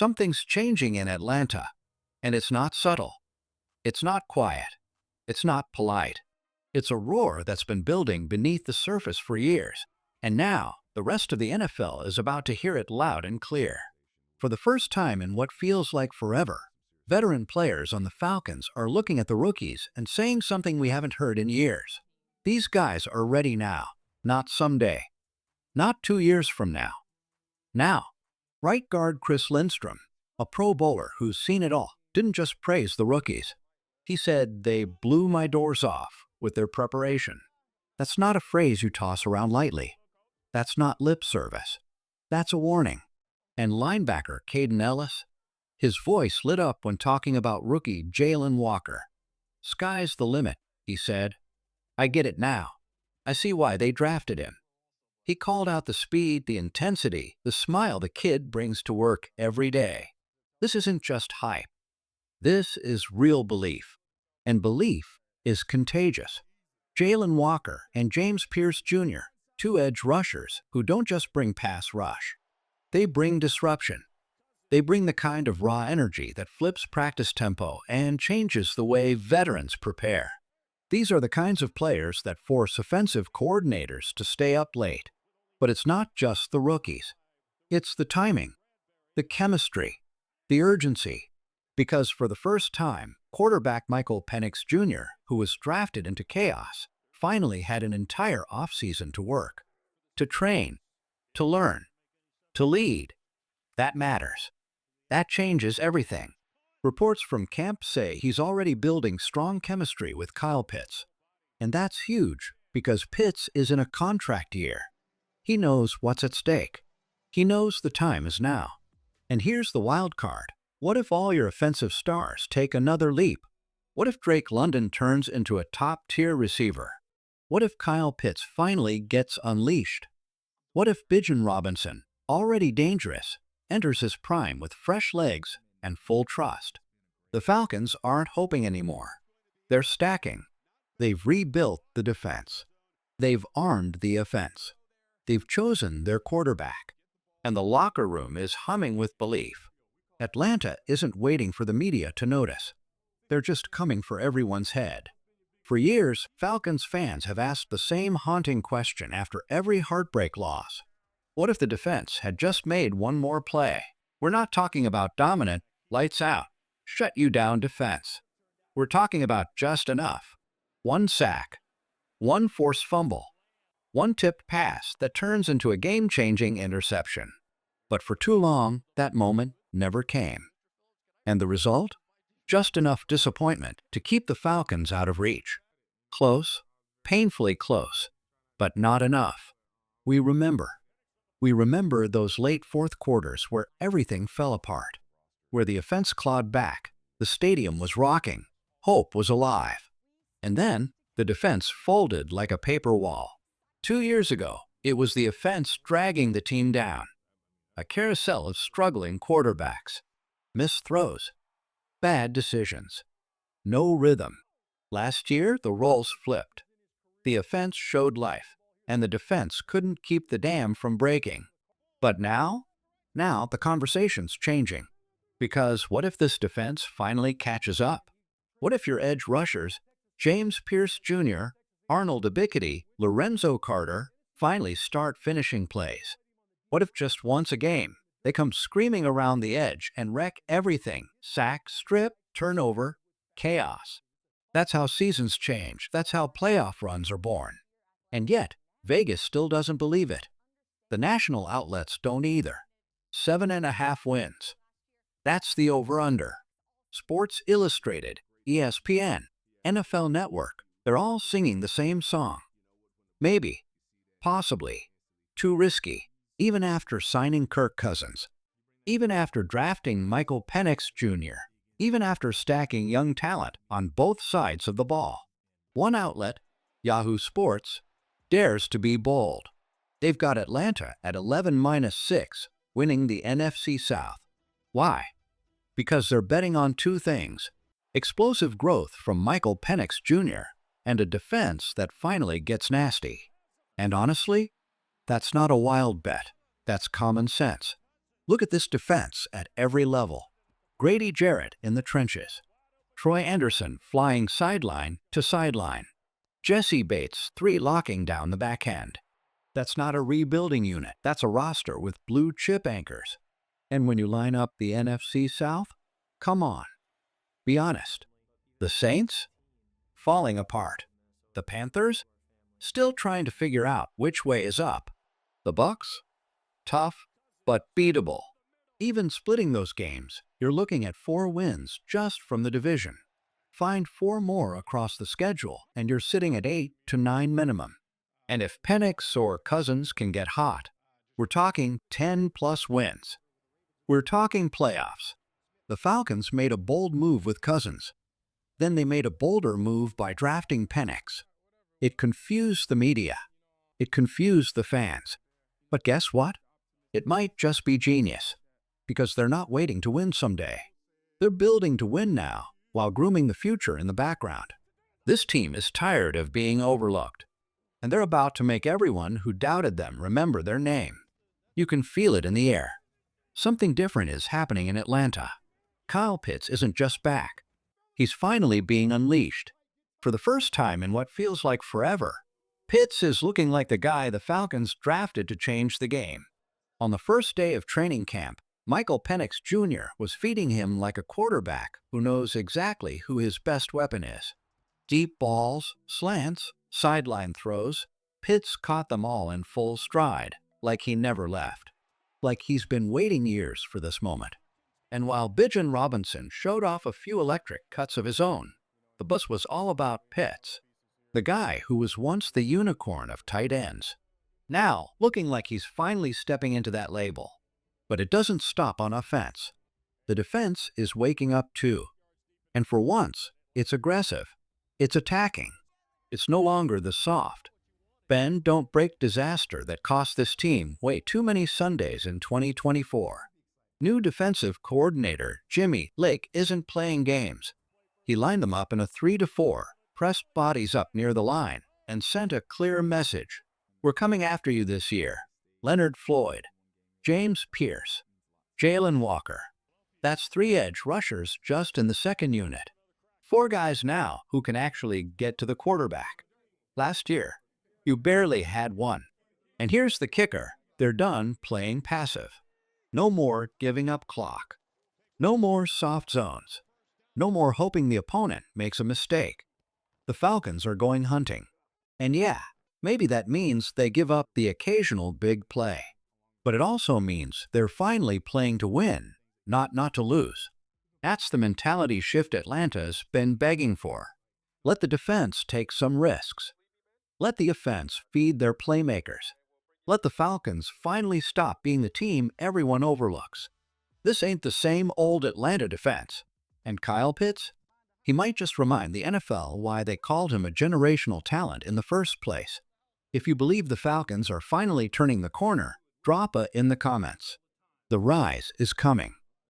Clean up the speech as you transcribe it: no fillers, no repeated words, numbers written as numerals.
Something's changing in Atlanta, and it's not subtle. It's not quiet. It's not polite. It's a roar that's been building beneath the surface for years, and now the rest of the NFL is about to hear it loud and clear. For the first time in what feels like forever, veteran players on the Falcons are looking at the rookies and saying something we haven't heard in years. These guys are ready now, not someday, not 2 years from now. Now, right guard Chris Lindstrom, a Pro Bowler who's seen it all, didn't just praise the rookies. He said they blew my doors off with their preparation. That's not a phrase you toss around lightly. That's not lip service. That's a warning. And linebacker Caden Ellis, his voice lit up when talking about rookie Jalen Walker. Sky's the limit, he said. I get it now. I see why they drafted him. He called out the speed, the intensity, the smile the kid brings to work every day. This isn't just hype. This is real belief. And belief is contagious. Jalen Walker and James Pierce Jr., two edge rushers who don't just bring pass rush. They bring disruption. They bring the kind of raw energy that flips practice tempo and changes the way veterans prepare. These are the kinds of players that force offensive coordinators to stay up late. But it's not just the rookies. It's the timing, the chemistry, the urgency. Because for the first time, quarterback Michael Penix Jr., who was drafted into chaos, finally had an entire offseason to work, to train, to learn, to lead. That matters. That changes everything. Reports from camp say he's already building strong chemistry with Kyle Pitts. And that's huge because Pitts is in a contract year. He knows what's at stake. He knows the time is now. And here's the wild card. What if all your offensive stars take another leap? What if Drake London turns into a top-tier receiver? What if Kyle Pitts finally gets unleashed? What if Bijan Robinson, already dangerous, enters his prime with fresh legs and full trust? The Falcons aren't hoping anymore. They're stacking. They've rebuilt the defense. They've armed the offense. They've chosen their quarterback. And the locker room is humming with belief. Atlanta isn't waiting for the media to notice. They're just coming for everyone's head. For years, Falcons fans have asked the same haunting question after every heartbreak loss. What if the defense had just made one more play? We're not talking about dominant, lights out, shut you down defense. We're talking about just enough. One sack, one forced fumble, one tipped pass that turns into a game-changing interception. But for too long, that moment never came. And the result? Just enough disappointment to keep the Falcons out of reach. Close, painfully close, but not enough. We remember. We remember those late fourth quarters where everything fell apart, where the offense clawed back, the stadium was rocking, hope was alive. And then the defense folded like a paper wall. 2 years ago, it was the offense dragging the team down. A carousel of struggling quarterbacks, missed throws, bad decisions, no rhythm. Last year, the roles flipped. The offense showed life, and the defense couldn't keep the dam from breaking. But now the conversation's changing. Because what if this defense finally catches up? What if your edge rushers, James Pierce Jr., Arnold Ebiketie, Lorenzo Carter, finally start finishing plays? What if just once a game, they come screaming around the edge and wreck everything? Sack, strip, turnover, chaos. That's how seasons change. That's how playoff runs are born. And yet, Vegas still doesn't believe it. The national outlets don't either. 7.5 wins. That's the over-under. Sports Illustrated, ESPN, NFL Network, they're all singing the same song. Maybe, possibly, too risky. Even after signing Kirk Cousins, even after drafting Michael Penix Jr., even after stacking young talent on both sides of the ball. One outlet, Yahoo Sports, dares to be bold. They've got Atlanta at 11-6, winning the NFC South. Why? Because they're betting on two things: explosive growth from Michael Penix Jr. and a defense that finally gets nasty. And honestly, that's not a wild bet. That's common sense. Look at this defense at every level. Grady Jarrett in the trenches. Troy Anderson flying sideline to sideline. Jesse Bates locking down the back end. That's not a rebuilding unit. That's a roster with blue chip anchors. And when you line up the NFC South, come on, be honest. The Saints? Falling apart. The Panthers? Still trying to figure out which way is up. The Bucks? Tough, but beatable. Even splitting those games, you're looking at 4 wins just from the division. Find 4 more across the schedule, and you're sitting at 8 to 9 minimum. And if Penix or Cousins can get hot, we're talking 10-plus wins. We're talking playoffs. The Falcons made a bold move with Cousins. Then they made a bolder move by drafting Penix. It confused the media. It confused the fans. But guess what? It might just be genius, because they're not waiting to win someday. They're building to win now, while grooming the future in the background. This team is tired of being overlooked, and they're about to make everyone who doubted them remember their name. You can feel it in the air. Something different is happening in Atlanta. Kyle Pitts isn't just back. He's finally being unleashed. For the first time in what feels like forever, Pitts is looking like the guy the Falcons drafted to change the game. On the first day of training camp, Michael Penix Jr. was feeding him like a quarterback who knows exactly who his best weapon is. Deep balls, slants, sideline throws, Pitts caught them all in full stride, like he never left. Like he's been waiting years for this moment. And while Bijan Robinson showed off a few electric cuts of his own, the buzz was all about Pitts, the guy who was once the unicorn of tight ends. Now, looking like he's finally stepping into that label. But it doesn't stop on offense. The defense is waking up too. And for once, it's aggressive. It's attacking. It's no longer the soft, bend, don't break disaster that cost this team way too many Sundays in 2024. New defensive coordinator Jimmy Lake isn't playing games. He lined them up in a 3-4, pressed bodies up near the line, and sent a clear message. We're coming after you this year. Leonard Floyd, James Pierce, Jalen Walker. That's 3 edge rushers just in the second unit. 4 guys now who can actually get to the quarterback. Last year, you barely had one. And here's the kicker. They're done playing passive. No more giving up clock. No more soft zones. No more hoping the opponent makes a mistake. The Falcons are going hunting. And yeah, maybe that means they give up the occasional big play. But it also means they're finally playing to win, not to lose. That's the mentality shift Atlanta's been begging for. Let the defense take some risks. Let the offense feed their playmakers. Let the Falcons finally stop being the team everyone overlooks. This ain't the same old Atlanta defense. And Kyle Pitts? He might just remind the NFL why they called him a generational talent in the first place. If you believe the Falcons are finally turning the corner, drop a in the comments. The rise is coming.